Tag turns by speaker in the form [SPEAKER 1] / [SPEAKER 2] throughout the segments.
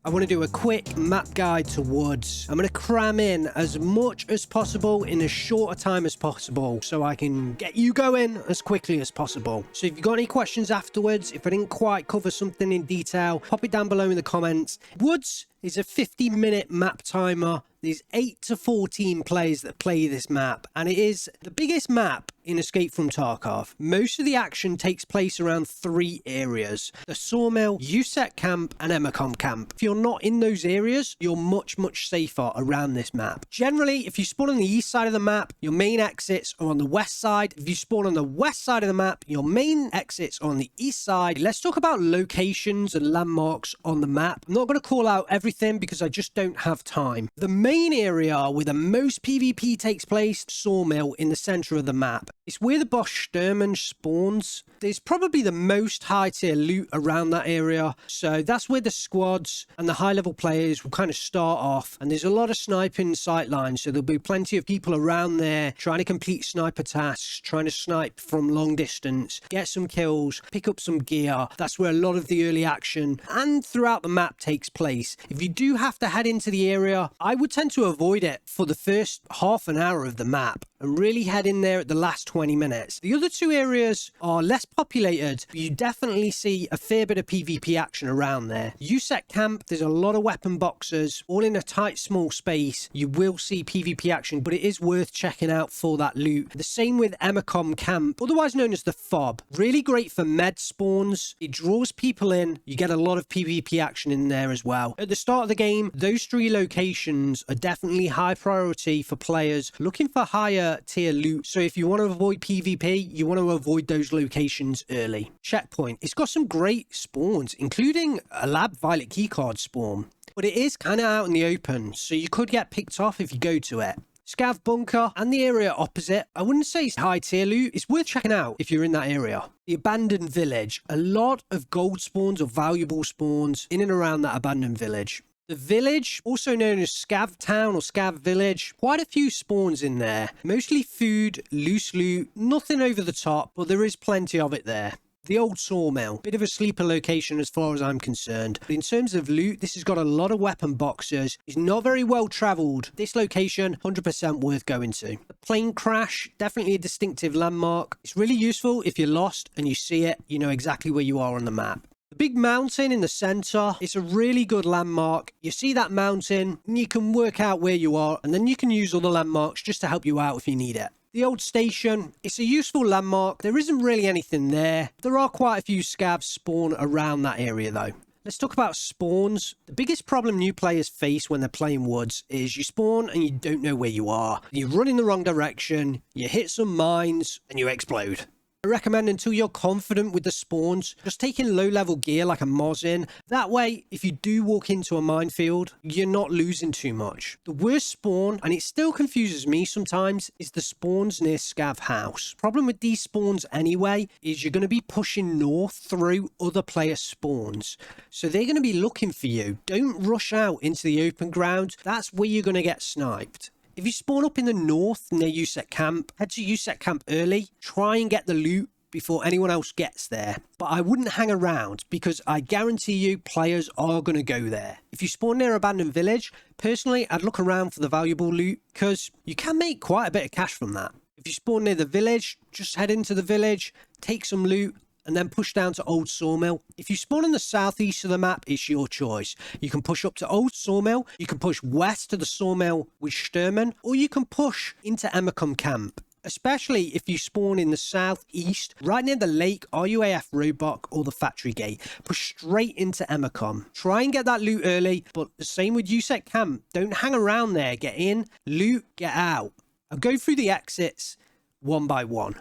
[SPEAKER 1] I want to do a quick map guide to Woods. I'm going to cram in as much as possible in as short a time as possible so I can get you going as quickly as possible. So if you've got any questions afterwards, if I didn't quite cover something in detail, pop it down below in the comments. Woods is a 50-minute map timer. There's 8 to 14 players that play this map, and it is the biggest map in Escape from Tarkov. Most of the action takes place around 3 areas: the Sawmill, USEC camp, and Emacom camp. If you're not in those areas, you're much safer around this map. Generally, if you spawn on the east side of the map, your main exits are on the west side. If you spawn on the west side of the map, your main exits are on the east side. Let's talk about locations and landmarks on the map. I'm not going to call out everything because I just don't have time. The main area where the most PvP takes place, Sawmill, in the center of the map. It's where the boss Sturman spawns. There's probably the most high tier loot around that area, so that's where the squads and the high level players will kind of start off, and there's a lot of sniping sightlines, so there'll be plenty of people around there trying to complete sniper tasks, trying to snipe from long distance, get some kills, pick up some gear. That's where a lot of the early action and throughout the map takes place. If you do have to head into the area, I would tend to avoid it for the first half an hour of the map and really head in there at the last 20 minutes. The other 2 areas are less populated, but you definitely see a fair bit of PvP action around there. USEC camp, there's a lot of weapon boxes, all in a tight small space. You will see PvP action, but it is worth checking out for that loot. The same with Emacom camp, otherwise known as the FOB. Really great for med spawns. It draws people in. You get a lot of PvP action in there as well. At the start of the game, those 3 locations are definitely high priority for players looking for higher tier loot. So if you want to avoid PvP, you want to avoid those locations early. Checkpoint. It's got some great spawns, including a lab violet keycard spawn, but it is kind of out in the open, so you could get picked off if you go to it. Scav bunker and the area opposite, I wouldn't say it's high tier loot. It's worth checking out if you're in that area. The abandoned village, a lot of gold spawns or valuable spawns in and around that abandoned village. The village, also known as Scav Town or Scav Village, quite a few spawns in there. Mostly food, loose loot, nothing over the top, but there is plenty of it there. The old Sawmill, bit of a sleeper location as far as I'm concerned. But in terms of loot, this has got a lot of weapon boxes. It's not very well travelled. This location, 100% worth going to. The plane crash, definitely a distinctive landmark. It's really useful if you're lost and you see it, you know exactly where you are on the map. The big mountain in the center, it's a really good landmark. You see that mountain, and you can work out where you are, and then you can use other landmarks just to help you out if you need it. The old station, it's a useful landmark. There isn't really anything there. There are quite a few scavs spawn around that area though. Let's talk about spawns. The biggest problem new players face when they're playing Woods is you spawn and you don't know where you are. You run in the wrong direction, you hit some mines, and you explode. I recommend, until you're confident with the spawns, just taking low-level gear like a Mosin. That way, if you do walk into a minefield, you're not losing too much. The worst spawn, and it still confuses me sometimes, is the spawns near Scav House. Problem with these spawns anyway is you're going to be pushing north through other player spawns. So they're going to be looking for you. Don't rush out into the open ground. That's where you're going to get sniped. If you spawn up in the north near USEC camp, head to USEC camp early. Try and get the loot before anyone else gets there. But I wouldn't hang around because I guarantee you players are going to go there. If you spawn near abandoned village, personally I'd look around for the valuable loot because you can make quite a bit of cash from that. If you spawn near the village, just head into the village, take some loot, and then push down to Old Sawmill. If you spawn in the southeast of the map, it's your choice. You can push up to Old Sawmill, you can push west to the Sawmill with Sturman, or you can push into Emacom camp. Especially if you spawn in the southeast, right near the lake, RUAF roadblock, or the factory gate. Push straight into Emacom. Try and get that loot early, but the same with USEC camp. Don't hang around there. Get in, loot, get out. I'll go through the exits one by one.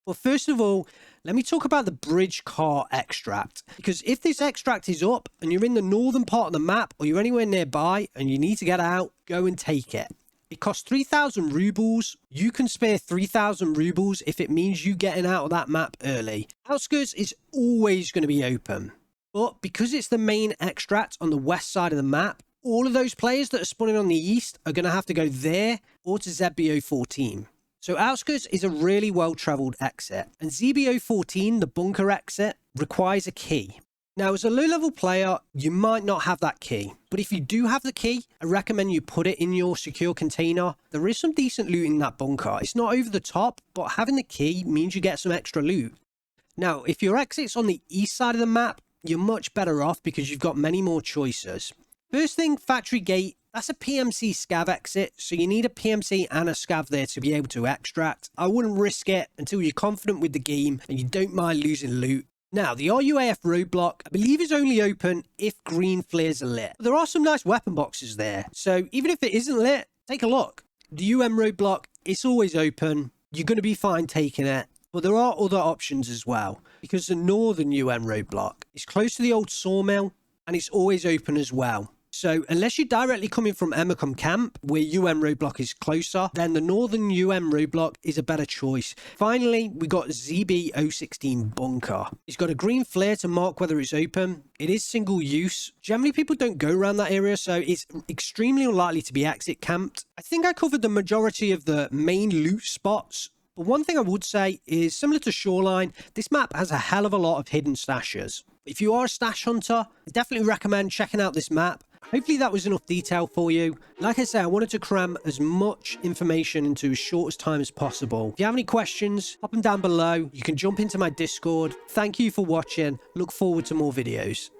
[SPEAKER 1] But first of all, let me talk about the bridge car extract, because if this extract is up and you're in the northern part of the map or you're anywhere nearby and you need to get out, go and take it. It costs 3,000 rubles. You can spare 3,000 rubles if it means you getting out of that map early. Outskirts is always going to be open, but because it's the main extract on the west side of the map, all of those players that are spawning on the east are going to have to go there or to ZBO14. So Outskirts is a really well-travelled exit, and ZBO14, the bunker exit, requires a key. Now, as a low-level player, you might not have that key, but if you do have the key, I recommend you put it in your secure container. There is some decent loot in that bunker. It's not over the top, but having the key means you get some extra loot. Now, if your exit's on the east side of the map, you're much better off because you've got many more choices. First thing, Factory Gate. That's a PMC scav exit, so you need a PMC and a scav there to be able to extract. I wouldn't risk it until you're confident with the game and you don't mind losing loot. Now, the RUAF roadblock, I believe, is only open if green flares are lit. There are some nice weapon boxes there, so even if it isn't lit, take a look. The roadblock, it's always open. You're going to be fine taking it, but there are other options as well, because the northern roadblock is close to the old sawmill, and it's always open as well. So unless you're directly coming from Emmercombe camp, where roadblock is closer, then the northern roadblock is a better choice. Finally, we got ZB016 bunker. It's got a green flare to mark whether it's open. It is single use. Generally, people don't go around that area, so it's extremely unlikely to be exit camped. I think I covered the majority of the main loot spots. But one thing I would say is, similar to Shoreline, this map has a hell of a lot of hidden stashes. If you are a stash hunter, I definitely recommend checking out this map. Hopefully that was enough detail for you. Like I said, I wanted to cram as much information into as short as time as possible. If you have any questions, pop them down below. You can jump into my Discord. Thank you for watching. Look forward to more videos.